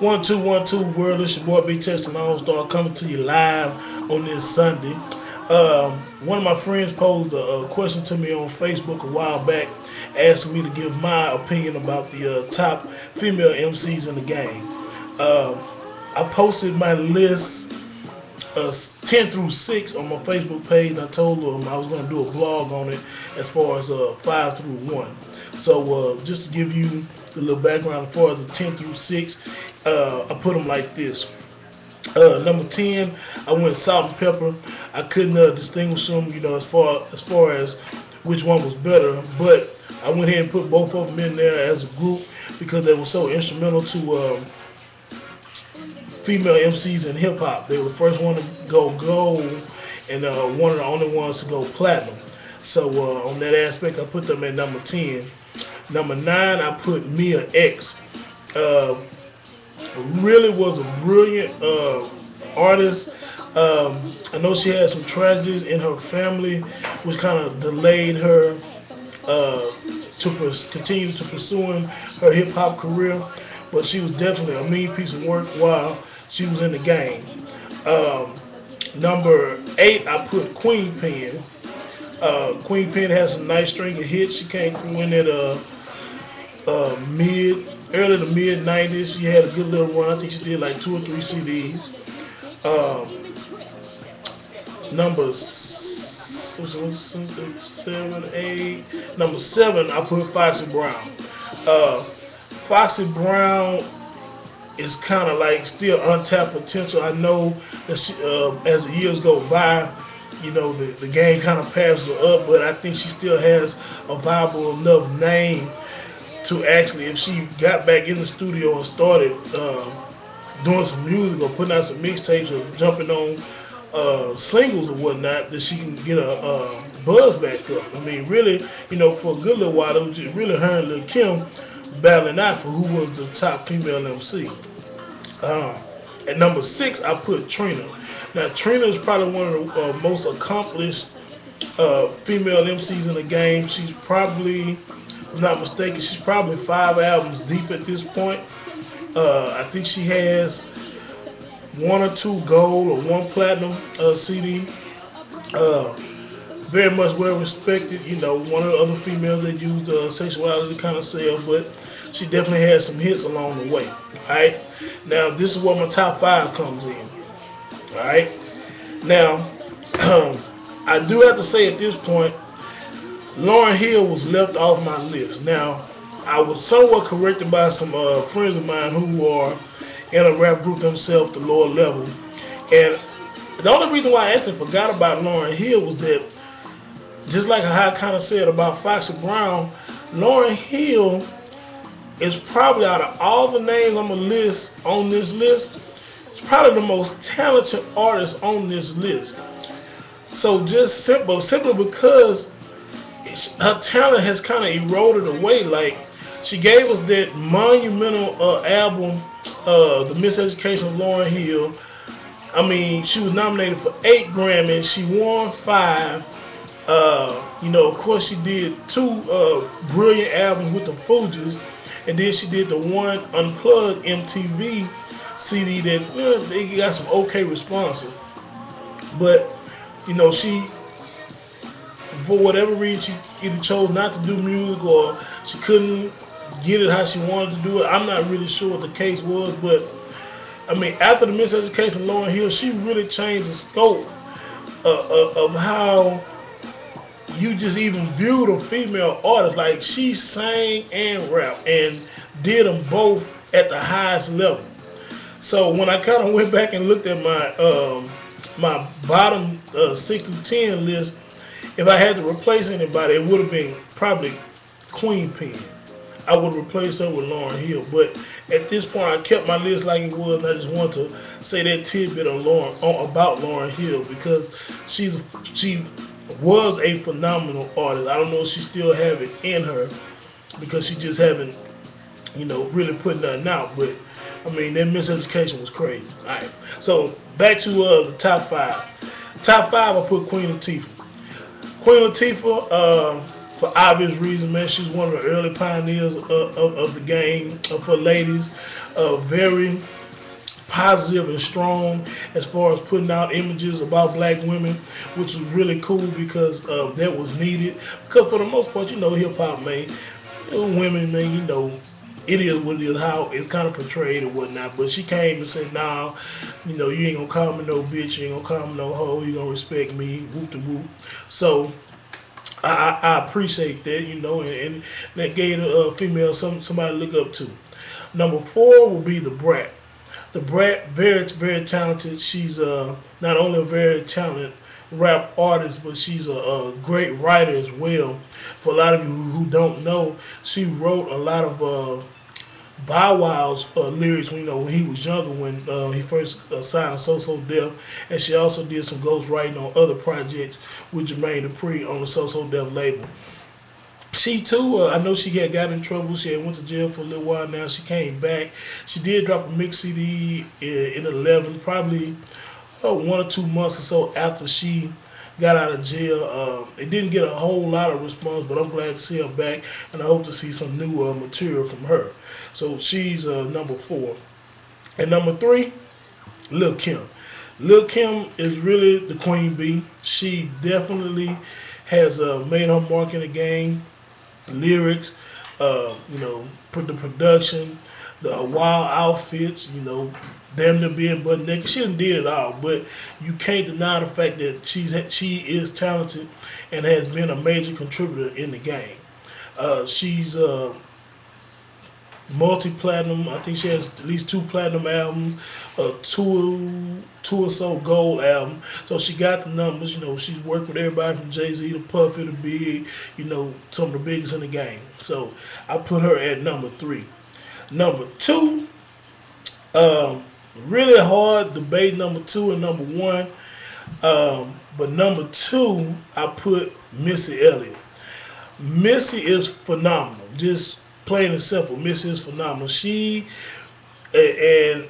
1 2 1 2 World. It's your boy Big Test and Lonestar coming to you live on this Sunday. One of my friends posed a question to me on Facebook a while back, asking me to give my opinion about the top female MCs in the game. I posted my list 10 through 6 on my Facebook page, and I told them I was going to do a blog on it as far as 5 through 1. So just to give you a little background as far as the 10 through 6, I put them like this. Number 10, I went salt and pepper. I couldn't distinguish them, as far as which one was better, but I went ahead and put both of them in there as a group because they were so instrumental to female MCs in hip hop. They were the first one to go gold and one of the only ones to go platinum. So on that aspect, I put them at number 10. Number 9, I put Mia X. Really was a brilliant artist. I know she had some tragedies in her family, which kind of delayed her to continue to pursuing her hip hop career. But she was definitely a mean piece of work while she was in the game. Number 8, I put Queen Pen. Queen Pen has some nice string of hits. She came through in that early to mid 90s. She had a good little run. I think she did like 2 or 3 CDs. Number 7, 8. Number 7, I put Foxy Brown. Foxy Brown is kind of like still untapped potential. I know that she, as the years go by, the game kind of passes her up, but I think she still has a viable enough name to actually, if she got back in the studio and started doing some music or putting out some mixtapes or jumping on singles or whatnot, that she can get a buzz back up. I mean, really, for a good little while, it was just really her and Lil Kim battling out for who was the top female MC. At number 6, I put Trina. Now, Trina is probably one of the most accomplished female MCs in the game. She's probably, if I'm not mistaken, she's probably 5 albums deep at this point. I think she has 1 or 2 gold or 1 platinum CD. Very much well respected. One of the other females that used sexuality to kind of sell, but she definitely had some hits along the way. Alright, now this is where my top 5 comes in. Alright, now I do have to say at this point, Lauryn Hill was left off my list. Now, I was somewhat corrected by some friends of mine who are in a rap group themselves, the lower level. And the only reason why I actually forgot about Lauryn Hill was that, just like how I kind of said about Foxy Brown, Lauryn Hill is probably, out of all the names on this list, it's probably the most talented artist on this list. So just simply because her talent has kind of eroded away. Like, she gave us that monumental album, The Miseducation of Lauryn Hill. I mean, she was nominated for 8 Grammys. She won 5. Of course, she did 2 brilliant albums with the Fugees, and then she did the one Unplugged MTV CD that they got some okay responses. But she, for whatever reason, she either chose not to do music or she couldn't get it how she wanted to do it. I'm not really sure what the case was, but I mean, after the Miseducation of Lauryn Hill, she really changed the scope of how you just even viewed a female artist. Like, she sang and rapped and did them both at the highest level. So when I kind of went back and looked at my my bottom 6 to 10 list, if I had to replace anybody, it would have been probably Queen Pen. I would replace her with Lauryn Hill. But at this point, I kept my list like it was, and I just wanted to say that tidbit about Lauryn Hill because she was a phenomenal artist. I don't know if she still have it in her because she just haven't, really put nothing out. But I mean, that Miseducation was crazy. All right, so back to the top 5. Top 5, I put Queen Latifah. Queen Latifah, for obvious reasons, man, she's one of the early pioneers of the game for ladies. Very positive and strong as far as putting out images about black women, which was really cool because that was needed. Because for the most part, hip hop, man, women, man, it is what it is, how it's kind of portrayed and whatnot. But she came and said, "Nah, you ain't gonna call me no bitch, you ain't gonna call me no hoe, you gonna respect me, whoop de whoop." So I appreciate that, and that gave the female somebody to look up to. Number 4 will be the Brat. The Brat, very, very talented. She's not only a very talented rap artist, but she's a great writer as well. For a lot of you who don't know, she wrote a lot of Bow Wow's lyrics when he was younger, when he first signed So Def, and she also did some ghostwriting on other projects with Jermaine Dupri on the So Def label. She too, I know she had got in trouble. She had went to jail for a little while. Now she came back. She did drop a mix CD in 11, probably 1 or 2 months or so after she got out of jail. It didn't get a whole lot of response, but I'm glad to see her back, and I hope to see some new material from her. So she's number 4. And number 3, Lil' Kim. Lil' Kim is really the queen bee. She definitely has made her mark in the game. Lyrics, the production, the wild outfits, damn near being butt naked. She done did it all, but you can't deny the fact that she is talented and has been a major contributor in the game. She's multi-platinum. I think she has at least 2 platinum albums, two or so gold albums. So she got the numbers. She's worked with everybody from Jay-Z to Puffy to Big, some of the biggest in the game. So I put her at number 3. Number 2, really hard debate number 2 and number 1. But number 2, I put Missy Elliott. Missy is phenomenal. Just plain and simple, Missy is phenomenal. She and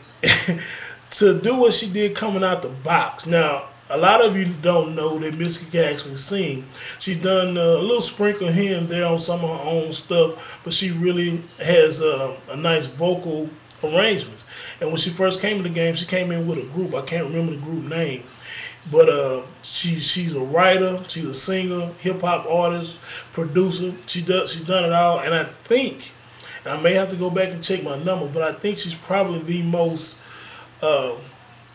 to do what she did coming out the box. Now, a lot of you don't know that Missy can actually sing. She's done a little sprinkle here and there on some of her own stuff, but she really has a nice vocal arrangements. And when she first came in the game, she came in with a group. I can't remember the group name. But she's a writer, she's a singer, hip hop artist, producer. She's done it all, and I think, and I may have to go back and check my numbers, but I think she's probably the most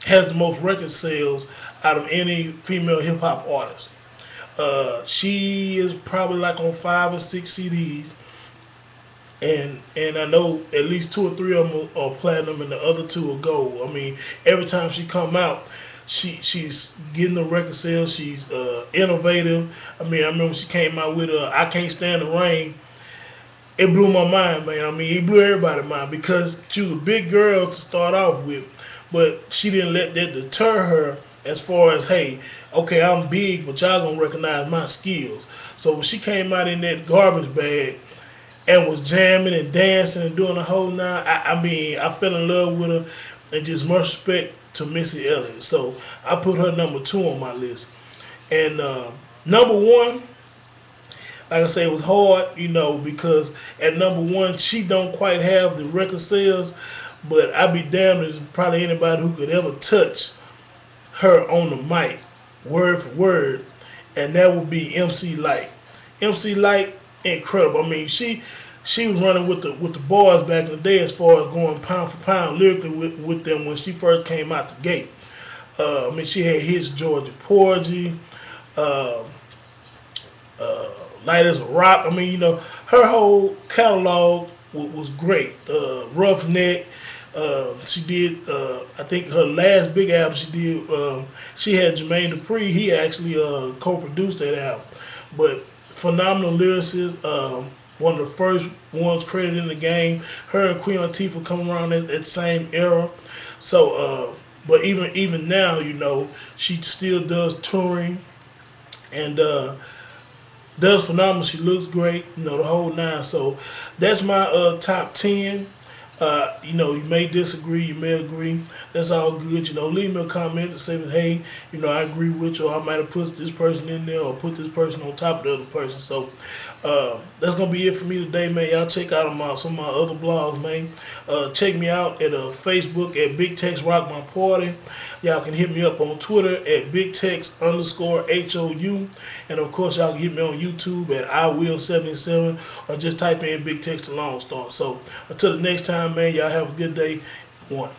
has the most record sales out of any female hip hop artist. She is probably like on 5 or 6 CDs, and I know at least 2 or 3 of them are platinum, and the other 2 are gold. I mean, every time she come out, she's getting the record sales. She's innovative. I mean, I remember when she came out with "I Can't Stand the Rain." It blew my mind, man. I mean, it blew everybody's mind because she was a big girl to start off with, but she didn't let that deter her as far as, hey, okay, I'm big, but y'all gonna recognize my skills. So when she came out in that garbage bag and was jamming and dancing and doing the whole nine, I mean, I fell in love with her, and just much respect to Missy Elliott. So I put her number 2 on my list. And number 1, like I say, it was hard, because at number 1, she don't quite have the record sales, but I'd be damned if there's probably anybody who could ever touch her on the mic, word for word, and that would be MC Lyte. MC Lyte, incredible. I mean, she was running with the boys back in the day as far as going pound for pound lyrically with them when she first came out the gate. I mean, she had hits Georgia Porgy, Light as a Rock. I mean, her whole catalog was great. Roughneck. She did, I think her last big album she did, she had Jermaine Dupri. He actually co-produced that album. But phenomenal lyricist. One of the first ones credited in the game. Her and Queen Latifah come around at the same era. So, but even now, she still does touring and does phenomenal. She looks great, the whole 9. So that's my top 10. You know, you may disagree, you may agree. That's all good. You know, leave me a comment and say, hey, you know, I agree with you, or I might have put this person in there or put this person on top of the other person. So that's gonna be it for me today, man. Y'all check out some of my other blogs, man. Check me out at Facebook at Big Tex Rock My Party. Y'all can hit me up on Twitter at BigTex_HOU, and of course y'all can hit me on YouTube at IWill77, or just type in Big Tex the Lonestar. So until the next time, man, y'all have a good day. One.